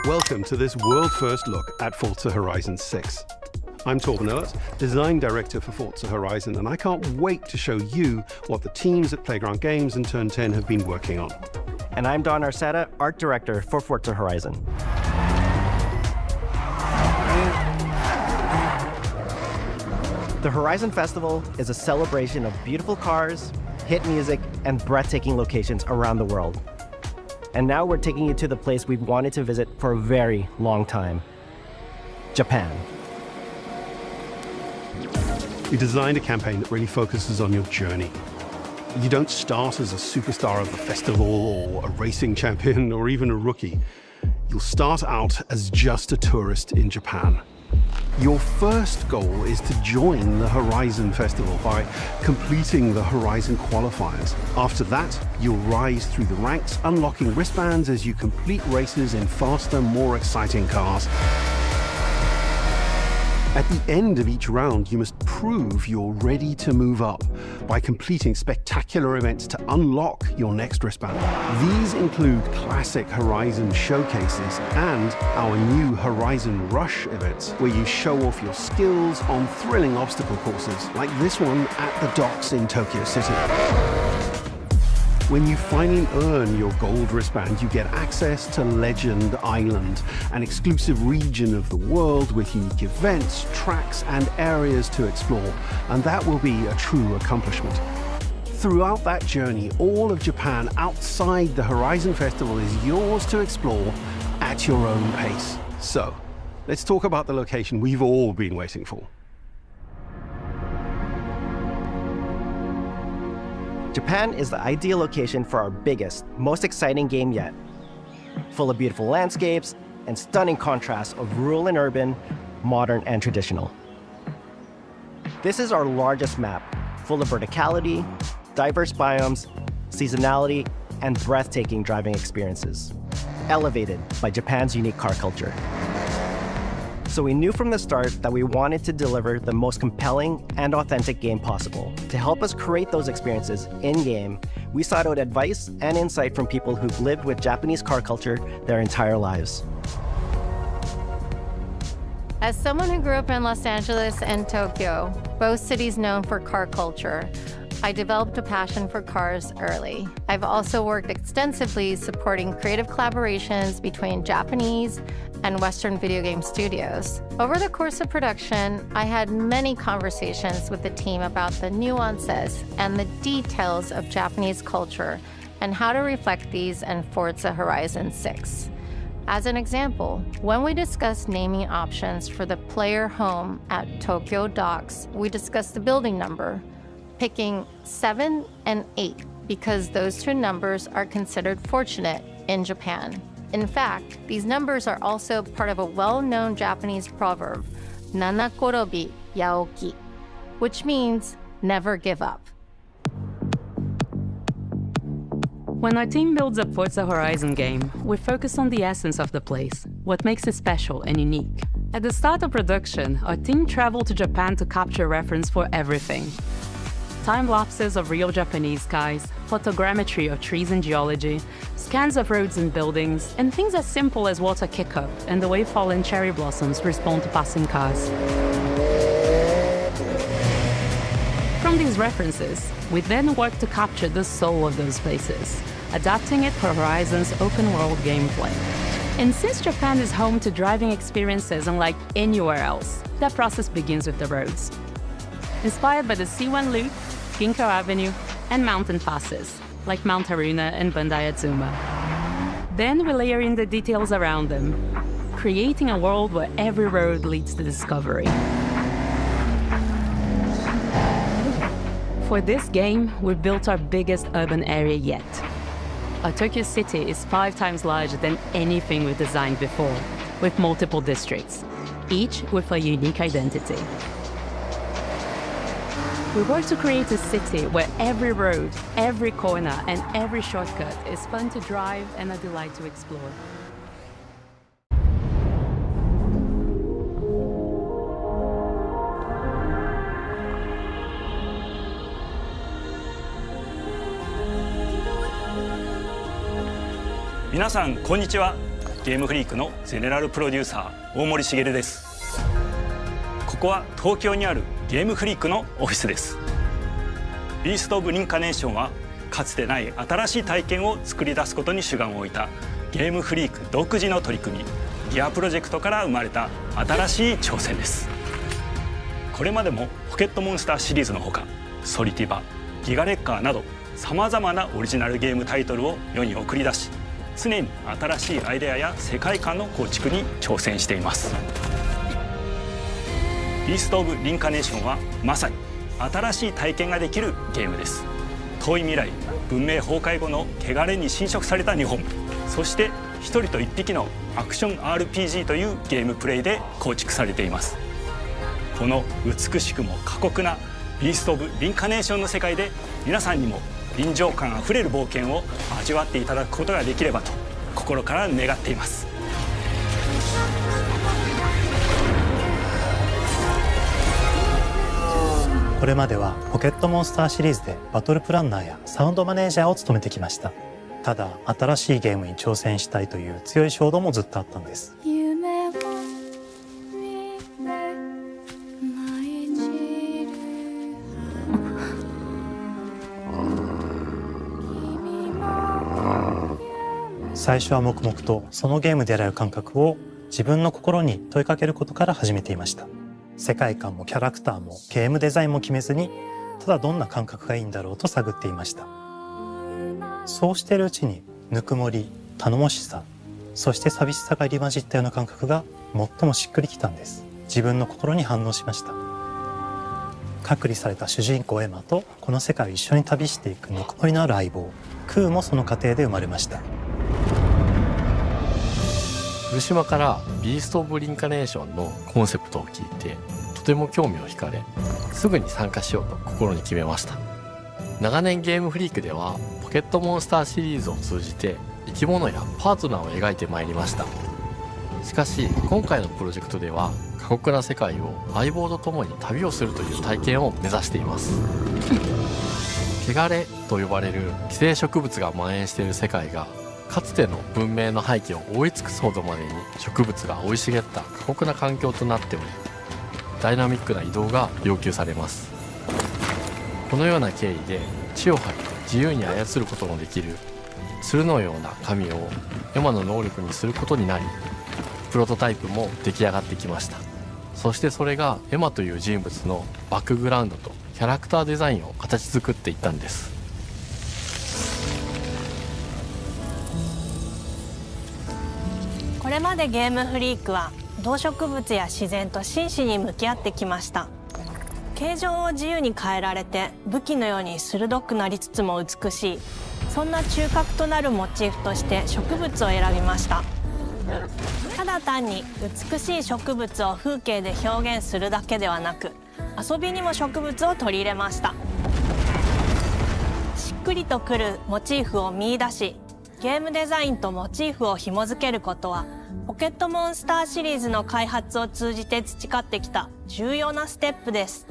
Welcome to this world-first look at Forza Horizon 6. I'm Torben Ehlert, Design Director for Forza Horizon, and I can't wait to show you what the teams at Playground Games and Turn 10 have been working on. And I'm Don Arceta, Art Director for Forza Horizon. The Horizon Festival is a celebration of beautiful cars, hit music, and breathtaking locations around the world. And now we're taking you to the place we've wanted to visit for a very long time, Japan. We designed a campaign that really focuses on your journey. You don't start as a superstar of the festival or a racing champion or even a rookie. You'll start out as just a tourist in Japan. Your first goal is to join the Horizon Festival by completing the Horizon qualifiers. After that, you'll rise through the ranks, unlocking wristbands as you complete races in faster, more exciting cars. At the end of each round, you must prove you're ready to move up by completing spectacular events to unlock your next wristband. These include classic Horizon showcases and our new Horizon Rush events, where you show off your skills on thrilling obstacle courses, like this one at the docks in Tokyo City. When you finally earn your gold wristband, you get access to Legend Island, an exclusive region of the world with unique events, tracks, and areas to explore, and that will be a true accomplishment. Throughout that journey, all of Japan outside the Horizon Festival is yours to explore at your own pace. So, let's talk about the location we've all been waiting for. Japan is the ideal location for our biggest, most exciting game yet. Full of beautiful landscapes and stunning contrasts of rural and urban, modern and traditional. This is our largest map, full of verticality, diverse biomes, seasonality, and breathtaking driving experiences, elevated by Japan's unique car culture. So we knew from the start that we wanted to deliver the most compelling and authentic game possible. To help us create those experiences in-game, we sought out advice and insight from people who've lived with Japanese car culture their entire lives. As someone who grew up in Los Angeles and Tokyo, both cities known for car culture, I developed a passion for cars early. I've also worked extensively supporting creative collaborations between Japanese and Western video game studios. Over the course of production, I had many conversations with the team about the nuances and the details of Japanese culture and how to reflect these in Forza Horizon 6. As an example, when we discussed naming options for the player home at Tokyo Docks, we discussed the building number, picking 7 and 8 because those two numbers are considered fortunate in Japan. In fact, these numbers are also part of a well-known Japanese proverb, nanakorobi yaoki, which means never give up. When our team builds a Forza Horizon game, we focus on the essence of the place, what makes it special and unique. At the start of production, our team traveled to Japan to capture reference for everything. Time-lapses of real Japanese skies, photogrammetry of trees and geology, scans of roads and buildings, and things as simple as water kick-up and the way fallen cherry blossoms respond to passing cars. From these references, we then work to capture the soul of those places, adapting it for Horizon's open-world gameplay. And since Japan is home to driving experiences unlike anywhere else, that process begins with the roads. Inspired by the C1 Loop, Ginkgo Avenue, and mountain passes, like Mount Haruna and Bandai Atsuma. Then we layer in the details around them, creating a world where every road leads to discovery. For this game, we've built our biggest urban area yet. Our Tokyo city is 5 times larger than anything we've designed before, with multiple districts, each with a unique identity. We work to create a city where every road, every corner, and every shortcut is fun to drive and a delight to explore. 皆さんこんにちは。ゲームフリークのゼネラルプロデューサー大森茂です。ここは東京にあるゲームフリークのオフィスです。ビースト・オブ・リンカネーションはかつてない新しい体験を作り出すことに主眼を置いたゲームフリーク独自の取り組み、ギアプロジェクトから生まれた新しい挑戦です。これまでもポケットモンスターシリーズのほか、ソリティバ、ギガレッカーなどさまざまなオリジナルゲームタイトルを世に送り出し、常に新しいアイデアや世界観の構築に挑戦しています。ビースト・オブ・リンカネーションはまさに新しい体験ができるゲームです。遠い未来、文明崩壊後の汚れに侵食された日本、そして一人と一匹のアクション RPG というゲームプレイで構築されています。この美しくも過酷なビースト・オブ・リンカネーションの世界で、皆さんにも臨場感あふれる冒険を味わっていただくことができればと心から願っています。これまではポケットモンスターシリーズでバトルプランナーやサウンドマネージャーを務めてきました。ただ新しいゲームに挑戦したいという強い衝動もずっとあったんです。最初は黙々とそのゲームでやれる感覚を自分の心に問いかけることから始めていました。世界観もキャラクターもゲームデザインも決めずに、ただどんな感覚がいいんだろうと探っていました。そうしているうちにぬくもり、頼もしさ、そして寂しさが入り混じったような感覚が最もしっくりきたんです。自分の心に反応しました。隔離された主人公エマとこの世界を一緒に旅していくぬくもりのある相棒クーもその過程で生まれました。古島からビースト・オブ・リンカネーションのコンセプトを聞いてとても興味を惹かれ、すぐに参加しようと心に決めました。長年ゲームフリークではポケットモンスターシリーズを通じて生き物やパートナーを描いてまいりました。しかし今回のプロジェクトでは過酷な世界を相棒と共に旅をするという体験を目指しています。汚れと呼ばれる寄生植物が蔓延している世界が、かつての文明の廃棄を覆い尽くすほどまでに植物が生い茂った過酷な環境となっており、ダイナミックな移動が要求されます。このような経緯で地を張って自由に操ることのできる鶴のような神をエマの能力にすることになり、プロトタイプも出来上がってきました。そしてそれがエマという人物のバックグラウンドとキャラクターデザインを形作っていったんです。これまでゲームフリークは動植物や自然と真摯に向き合ってきました。形状を自由に変えられて武器のように鋭くなりつつも美しい、そんな中核となるモチーフとして植物を選びました。ただ単に美しい植物を風景で表現するだけではなく、遊びにも植物を取り入れました。しっくりとくるモチーフを見出し、ゲームデザインとモチーフを紐付けることはポケットモンスターシリーズの開発を通じて培ってきた重要なステップです。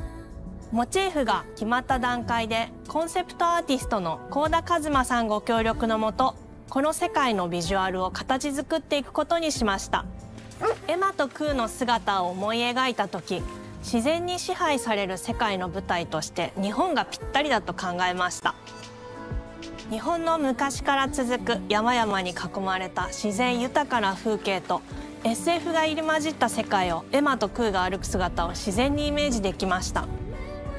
モチーフが決まった段階でコンセプトアーティストの幸田一馬さんご協力のもと、この世界のビジュアルを形作っていくことにしました。エマとクーの姿を思い描いた時、自然に支配される世界の舞台として日本がぴったりだと考えました。日本の昔から続く山々に囲まれた自然豊かな風景と SF が入り混じった世界をエマとクーが歩く姿を自然にイメージできました。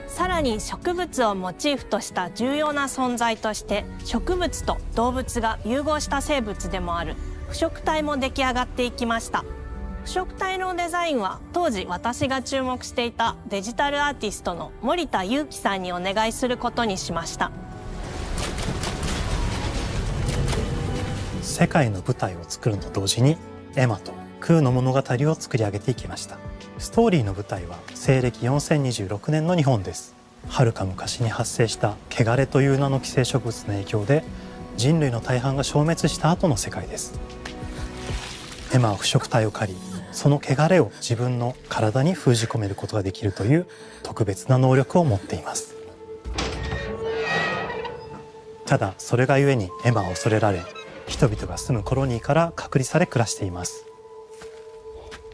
さらに植物をモチーフとした重要な存在として、植物と動物が融合した生物でもある腐植体も出来上がっていきました。腐植体のデザインは当時私が注目していたデジタルアーティストの森田裕樹さんにお願いすることにしました。世界の舞台を作ると同時にエマとクーの物語を作り上げていきました。ストーリーの舞台は西暦4026年の日本です。遥か昔に発生した汚れという名の寄生植物の影響で人類の大半が消滅した後の世界です。エマは腐植体を狩り、その汚れを自分の体に封じ込めることができるという特別な能力を持っています。ただそれがゆえにエマは恐れられ、人々が住むコロニーから隔離され暮らしています。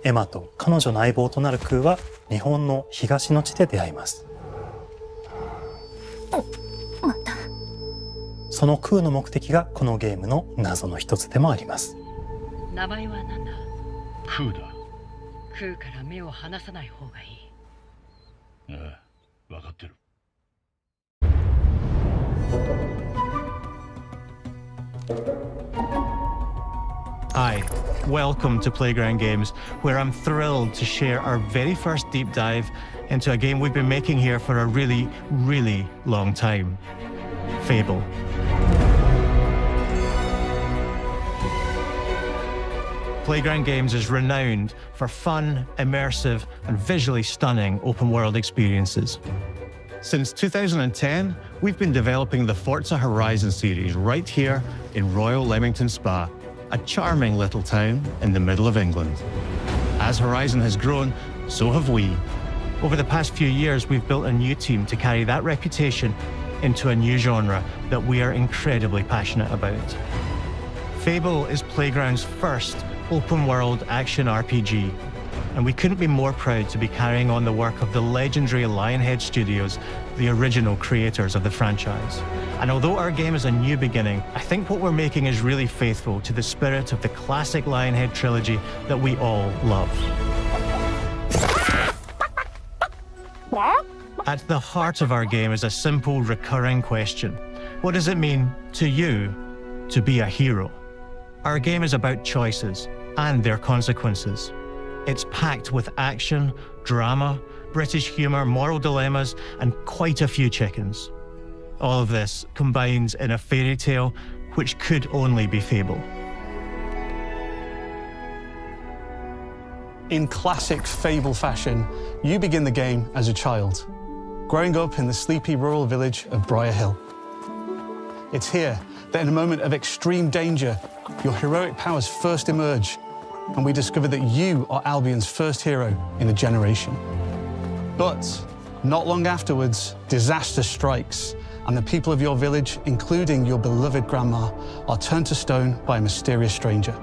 エマと彼女の相棒となるクーは日本の東の地で出会います。そのクーの目的がこのゲームの謎の一つでもあります。名前は何だ？クーだ。クーから目を離さない方がいい。ああ、分かってる。Hi, welcome to Playground Games, where I'm thrilled to share our very first deep dive into a game we've been making here for a really, really long time. Fable. Playground Games is renowned for fun, immersive, and visually stunning open-world experiences. Since 2010, we've been developing the Forza Horizon series right here in Royal Leamington Spa, a charming little town in the middle of England. As Horizon has grown, so have we. Over the past few years, we've built a new team to carry that reputation into a new genre that we are incredibly passionate about. Fable is Playground's first open-world action RPG, and we couldn't be more proud to be carrying on the work of the legendary Lionhead Studios, the original creators of the franchise. And although our game is a new beginning, I think what we're making is really faithful to the spirit of the classic Lionhead trilogy that we all love. At the heart of our game is a simple, recurring question. What does it mean to you to be a hero? Our game is about choices and their consequences. It's packed with action, drama, British humour, moral dilemmas, and quite a few chickens. All of this combines in a fairy tale which could only be Fable. In classic Fable fashion, you begin the game as a child, growing up in the sleepy rural village of Briar Hill. It's here that in a moment of extreme danger, your heroic powers first emerge, and we discover that you are Albion's first hero in a generation. But not long afterwards, disaster strikes, and the people of your village, including your beloved grandma, are turned to stone by a mysterious stranger.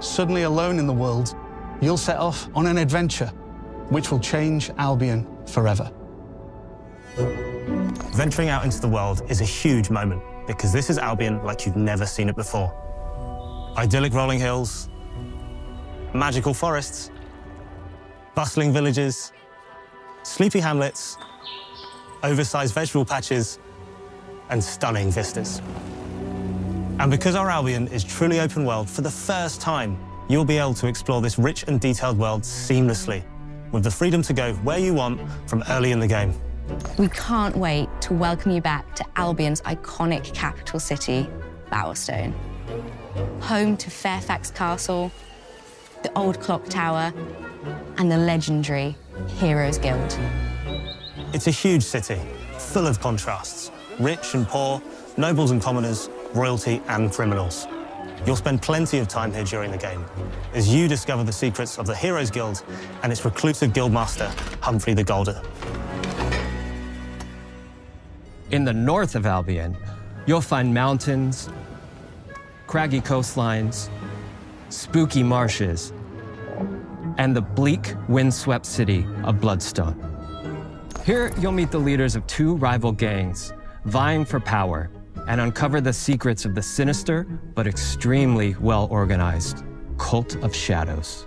Suddenly alone in the world, you'll set off on an adventure which will change Albion forever. Venturing out into the world is a huge moment because this is Albion like you've never seen it before. Idyllic rolling hills, magical forests, bustling villages, sleepy hamlets, oversized vegetable patches, and stunning vistas. And because our Albion is truly open world, for the first time, you'll be able to explore this rich and detailed world seamlessly, with the freedom to go where you want from early in the game. We can't wait to welcome you back to Albion's iconic capital city, Bowerstone. Home to Fairfax Castle, the old clock tower, and the legendary Heroes Guild. It's a huge city, full of contrasts. Rich and poor, nobles and commoners, royalty and criminals. You'll spend plenty of time here during the game as you discover the secrets of the Heroes Guild and its reclusive guildmaster, Humphrey the Golder. In the north of Albion, you'll find mountains, craggy coastlines, spooky marshes, and the bleak, windswept city of Bloodstone. Here, you'll meet the leaders of two rival gangs, vying for power, and uncover the secrets of the sinister but extremely well-organized Cult of Shadows.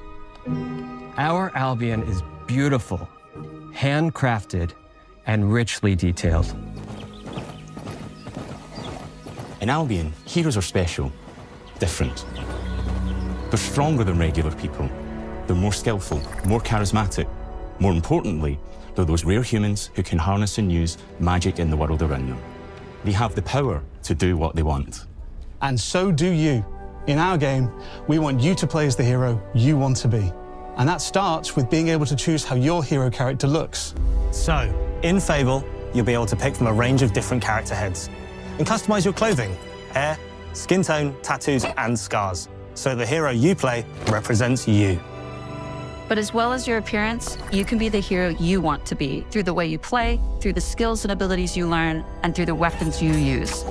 Our Albion is beautiful, handcrafted, and richly detailed. In Albion, heroes are special, different. They're stronger than regular people. They're more skillful, more charismatic. More importantly, they're those rare humans who can harness and use magic in the world around them. They have the power to do what they want. And so do you. In our game, we want you to play as the hero you want to be. And that starts with being able to choose how your hero character looks. So, in Fable, you'll be able to pick from a range of different character heads and customize your clothing, hair, skin tone, tattoos, and scars, so the hero you play represents you. But as well as your appearance, you can be the hero you want to be through the way you play, through the skills and abilities you learn, and through the weapons you use.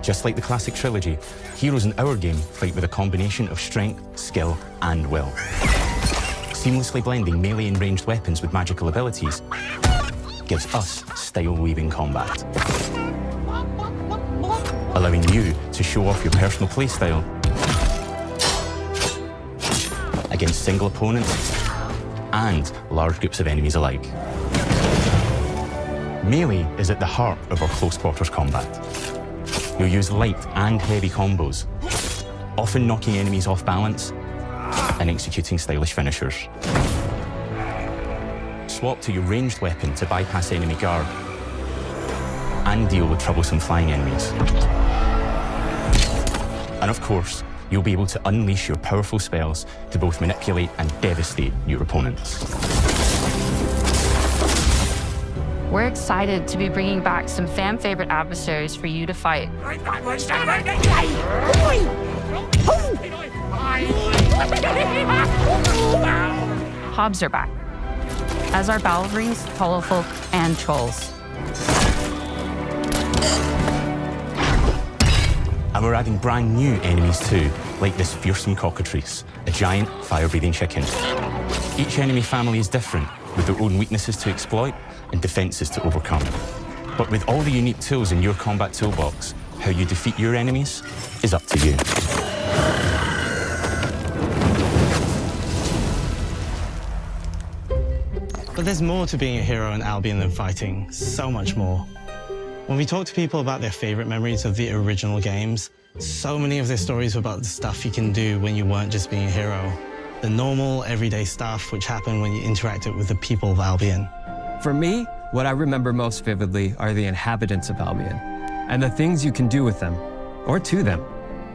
Just like the classic trilogy, heroes in our game fight with a combination of strength, skill, and will. Seamlessly blending melee and ranged weapons with magical abilities gives us style-weaving combat, allowing you to show off your personal playstyle against single opponents and large groups of enemies alike. Melee is at the heart of our close quarters combat. You'll use light and heavy combos, often knocking enemies off balance and executing stylish finishers. Swap to your ranged weapon to bypass enemy guard and deal with troublesome flying enemies. And of course, you'll be able to unleash your powerful spells to both manipulate and devastate your opponents. We're excited to be bringing back some fan-favorite adversaries for you to fight. Hobs are back, as are Balverines, Hollowfolk, and Trolls. And we're adding brand new enemies too, like this fearsome cockatrice, a giant fire-breathing chicken. Each enemy family is different, with their own weaknesses to exploit and defenses to overcome. But with all the unique tools in your combat toolbox, how you defeat your enemies is up to you. But there's more to being a hero in Albion than fighting, so much more. When we talk to people about their favorite memories of the original games, so many of their stories were about the stuff you can do when you weren't just being a hero. The normal, everyday stuff which happened when you interacted with the people of Albion. For me, what I remember most vividly are the inhabitants of Albion and the things you can do with them, or to them.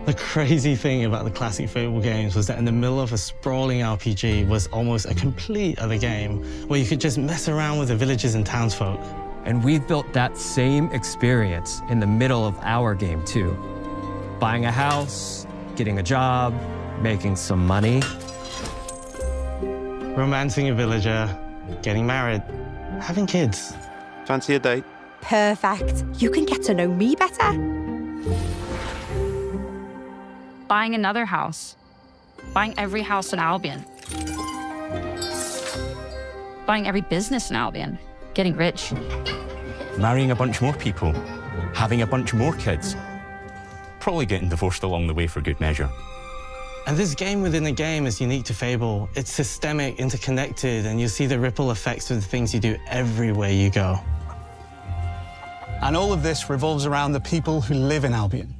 The crazy thing about the classic Fable games was that in the middle of a sprawling RPG was almost a complete other game where you could just mess around with the villagers and townsfolk. And we've built that same experience in the middle of our game too. Buying a house, getting a job, making some money. Romancing a villager, getting married, having kids. Fancy a date? Perfect. You can get to know me better. Buying another house. Buying every house in Albion. Buying every business in Albion. Getting rich. Marrying a bunch more people, having a bunch more kids, probably getting divorced along the way for good measure. And this game within a game is unique to Fable. It's systemic, interconnected, and you see the ripple effects of the things you do everywhere you go. And all of this revolves around the people who live in Albion,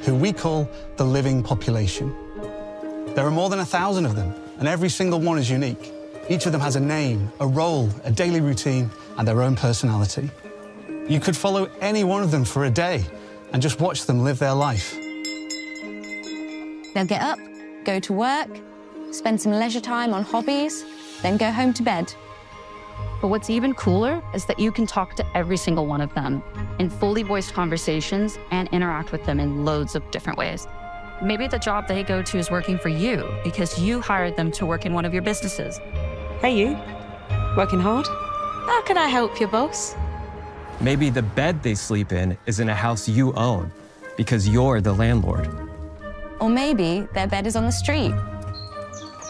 who we call the living population. There are more than 1,000 of them, and every single one is unique. Each of them has a name, a role, a daily routine, and their own personality. You could follow any one of them for a day and just watch them live their life. They'll get up, go to work, spend some leisure time on hobbies, then go home to bed. But what's even cooler is that you can talk to every single one of them in fully voiced conversations and interact with them in loads of different ways. Maybe the job they go to is working for you because you hired them to work in one of your businesses. Hey you, working hard? How can I help you, boss? Maybe the bed they sleep in is in a house you own because you're the landlord. Or maybe their bed is on the street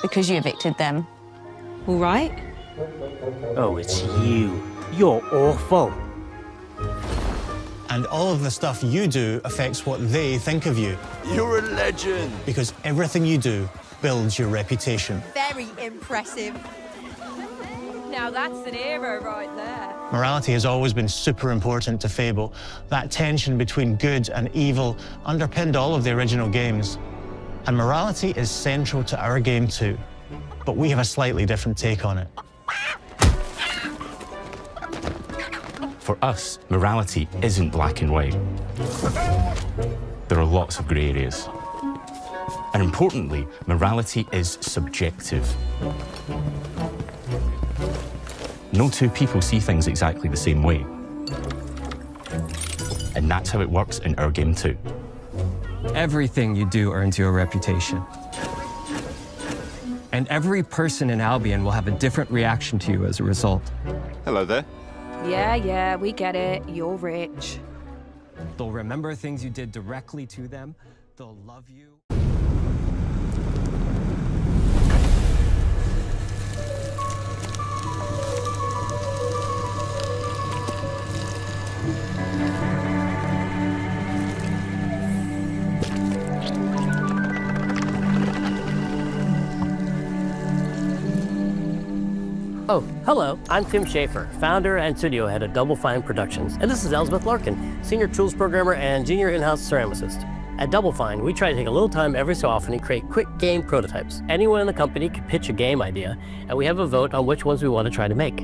because you evicted them. All right. Oh, it's you. You're awful. And all of the stuff you do affects what they think of you. You're a legend. Because everything you do builds your reputation. Very impressive. Now that's an hero right there. Morality has always been super important to Fable. That tension between good and evil underpinned all of the original games. And morality is central to our game too. But we have a slightly different take on it. For us, morality isn't black and white. There are lots of grey areas. And importantly, morality is subjective. No two people see things exactly the same way. And that's how it works in our game too. Everything you do earns you a reputation. And every person in Albion will have a different reaction to you as a result. Hello there. Yeah, we get it. You're rich. They'll remember things you did directly to them. They'll love you. Oh, hello, I'm Tim Schafer, founder and studio head of Double Fine Productions. And this is Elizabeth Larkin, senior tools programmer and junior in-house ceramicist. At Double Fine, we try to take a little time every so often and create quick game prototypes. Anyone in the company can pitch a game idea, and we have a vote on which ones we want to try to make.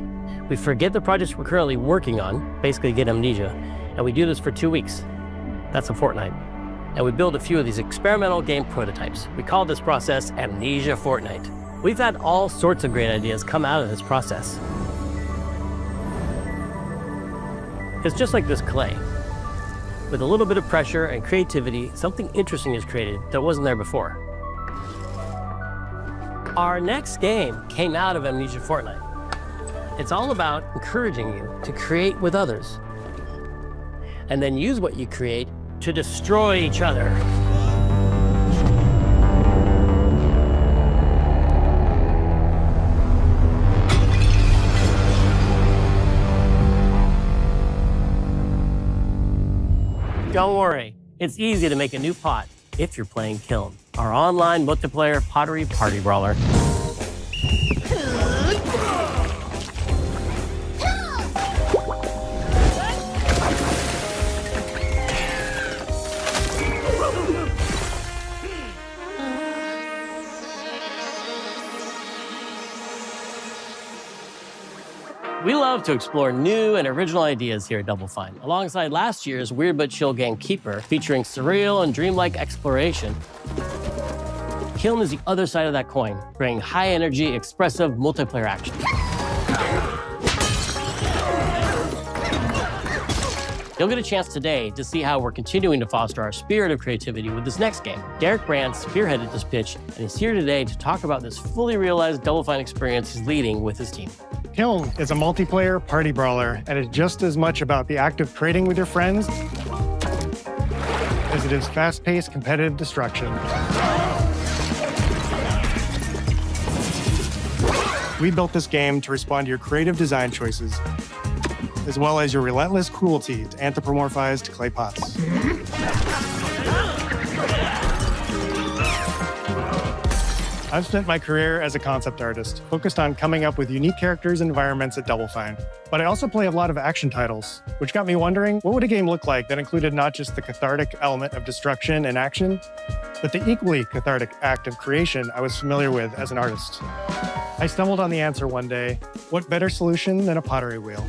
We forget the projects we're currently working on, basically get amnesia, and we do this for 2 weeks. That's a fortnight. And we build a few of these experimental game prototypes. We call this process Amnesia Fortnight. We've had all sorts of great ideas come out of this process. It's just like this clay. With a little bit of pressure and creativity, something interesting is created that wasn't there before. Our next game came out of Amnesia Fortnight. It's all about encouraging you to create with others, and then use what you create to destroy each other. Don't worry, it's easy to make a new pot if you're playing Kiln, our online multiplayer pottery party brawler. We love to explore new and original ideas here at Double Fine, alongside last year's Weird But Chill game Keeper, featuring surreal and dreamlike exploration. Kiln is the other side of that coin, bringing high-energy, expressive multiplayer action. You'll get a chance today to see how we're continuing to foster our spirit of creativity with this next game. Derek Brand spearheaded this pitch, and he's here today to talk about this fully realized Double Fine experience he's leading with his team. Kiln is a multiplayer party brawler, and it's just as much about the act of trading with your friends as it is fast-paced competitive destruction. We built this game to respond to your creative design choices, as well as your relentless cruelty to anthropomorphized clay pots. I've spent my career as a concept artist, focused on coming up with unique characters and environments at Double Fine. But I also play a lot of action titles, which got me wondering, what would a game look like that included not just the cathartic element of destruction and action, but the equally cathartic act of creation I was familiar with as an artist? I stumbled on the answer one day: what better solution than a pottery wheel?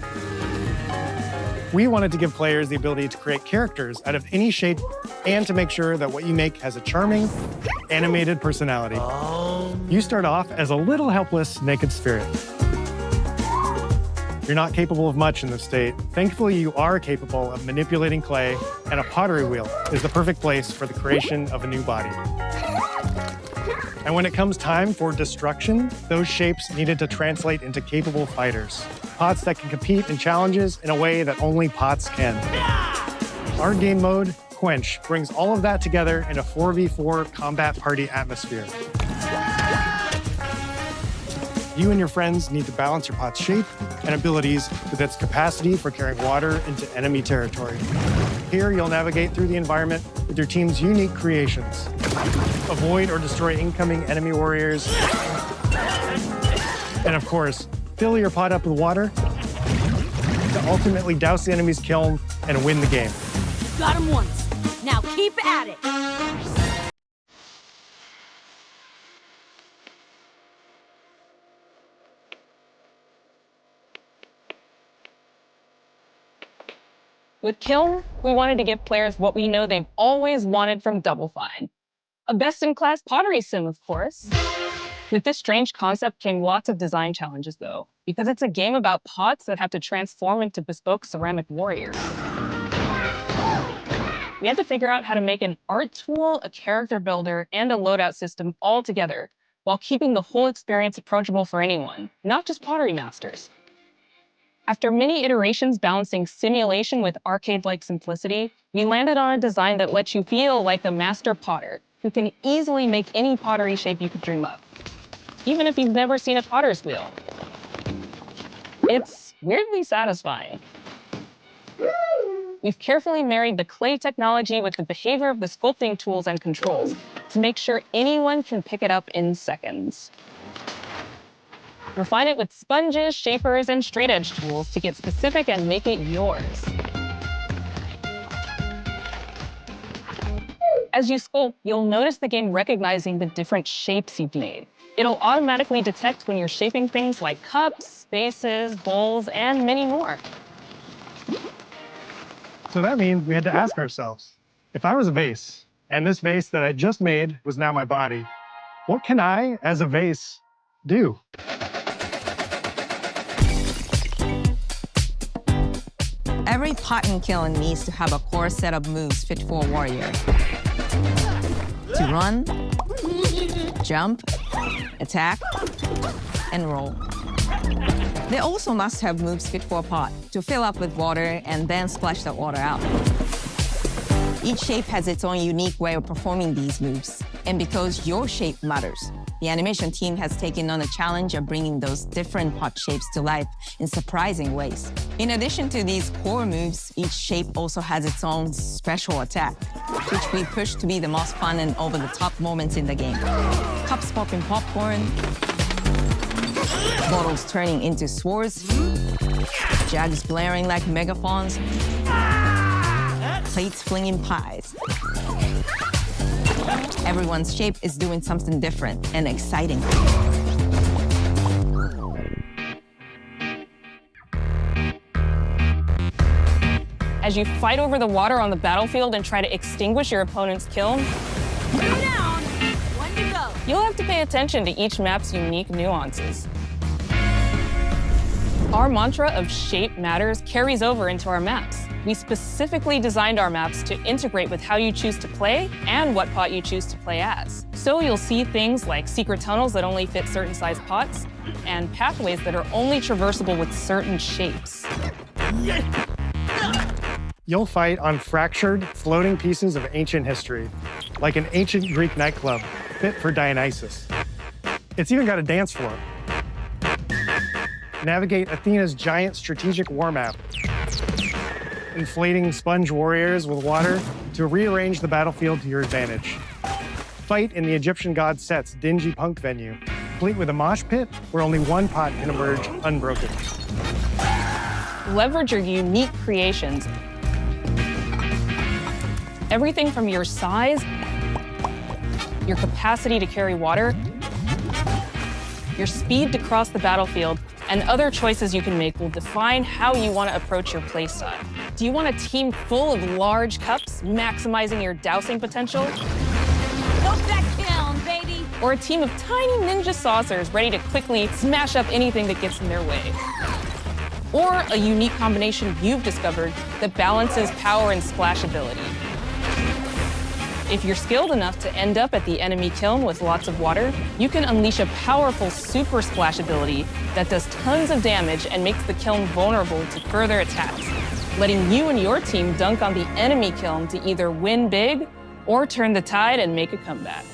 We wanted to give players the ability to create characters out of any shape and to make sure that what you make has a charming, animated personality. You start off as a little helpless, naked spirit. You're not capable of much in this state. Thankfully, you are capable of manipulating clay, and a pottery wheel is the perfect place for the creation of a new body. And when it comes time for destruction, those shapes needed to translate into capable fighters. Pots that can compete in challenges in a way that only pots can. Our game mode, Quench, brings all of that together in a 4v4 combat party atmosphere. You and your friends need to balance your pot's shape and abilities with its capacity for carrying water into enemy territory. Here, you'll navigate through the environment with your team's unique creations. Avoid or destroy incoming enemy warriors. And of course, fill your pot up with water to ultimately douse the enemy's kiln and win the game. Got him once. Now keep at it. With Kiln, we wanted to give players what we know they've always wanted from Double Fine. A best-in-class pottery sim, of course. With this strange concept came lots of design challenges, though, because it's a game about pots that have to transform into bespoke ceramic warriors. We had to figure out how to make an art tool, a character builder, and a loadout system all together, while keeping the whole experience approachable for anyone, not just pottery masters. After many iterations balancing simulation with arcade-like simplicity, we landed on a design that lets you feel like a master potter who can easily make any pottery shape you could dream up, even if you've never seen a potter's wheel. It's weirdly satisfying. We've carefully married the clay technology with the behavior of the sculpting tools and controls to make sure anyone can pick it up in seconds. Refine it with sponges, shapers, and straight edge tools to get specific and make it yours. As you sculpt, you'll notice the game recognizing the different shapes you've made. It'll automatically detect when you're shaping things like cups, vases, bowls, and many more. So that means we had to ask ourselves, if I was a vase, and this vase that I just made was now my body, what can I, as a vase, do? Every pot and kiln needs to have a core set of moves fit for a warrior. To run, jump, attack, and roll. They also must have moves fit for a pot to fill up with water and then splash that water out. Each shape has its own unique way of performing these moves. And because your shape matters, the animation team has taken on a challenge of bringing those different pot shapes to life in surprising ways. In addition to these core moves, each shape also has its own special attack, which we push to be the most fun and over-the-top moments in the game. Cups popping popcorn, bottles turning into swords, jugs blaring like megaphones, plates flinging pies. Everyone's shape is doing something different and exciting. As you fight over the water on the battlefield and try to extinguish your opponent's kiln, you'll have to pay attention to each map's unique nuances. Our mantra of shape matters carries over into our maps. We specifically designed our maps to integrate with how you choose to play and what pot you choose to play as. So you'll see things like secret tunnels that only fit certain size pots and pathways that are only traversable with certain shapes. You'll fight on fractured, floating pieces of ancient history, like an ancient Greek nightclub fit for Dionysus. It's even got a dance floor. Navigate Athena's giant strategic war map, inflating sponge warriors with water to rearrange the battlefield to your advantage. Fight in the Egyptian god Set's dingy punk venue, complete with a mosh pit where only one pot can emerge unbroken. Leverage your unique creations. Everything from your size, your capacity to carry water, your speed to cross the battlefield, and other choices you can make will define how you want to approach your playstyle. Do you want a team full of large cups, maximizing your dousing potential? Go that kiln, baby! Or a team of tiny ninja saucers ready to quickly smash up anything that gets in their way? Or a unique combination you've discovered that balances power and splashability? If you're skilled enough to end up at the enemy kiln with lots of water, you can unleash a powerful super splash ability that does tons of damage and makes the kiln vulnerable to further attacks, letting you and your team dunk on the enemy kiln to either win big or turn the tide and make a comeback.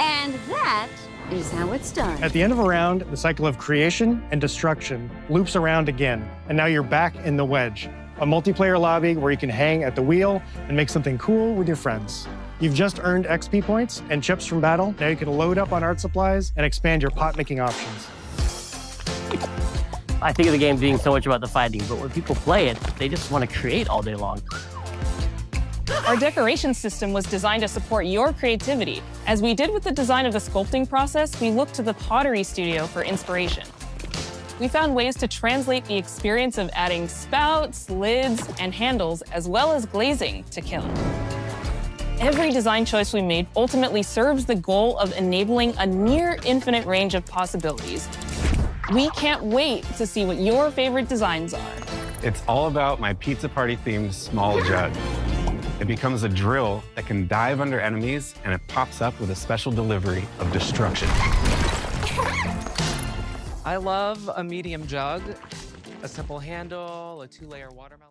And that is how it's done. At the end of a round, the cycle of creation and destruction loops around again, and now you're back in the wedge, a multiplayer lobby where you can hang at the wheel and make something cool with your friends. You've just earned XP points and chips from battle. Now you can load up on art supplies and expand your pot-making options. I think of the game being so much about the fighting, but when people play it, they just want to create all day long. Our decoration system was designed to support your creativity. As we did with the design of the sculpting process, we looked to the Pottery Studio for inspiration. We found ways to translate the experience of adding spouts, lids, and handles, as well as glazing to kiln. Every design choice we made ultimately serves the goal of enabling a near infinite range of possibilities. We can't wait to see what your favorite designs are. It's all about my pizza party themed small jug. It becomes a drill that can dive under enemies, and it pops up with a special delivery of destruction. I love a medium jug. A simple handle, a 2-layer watermelon.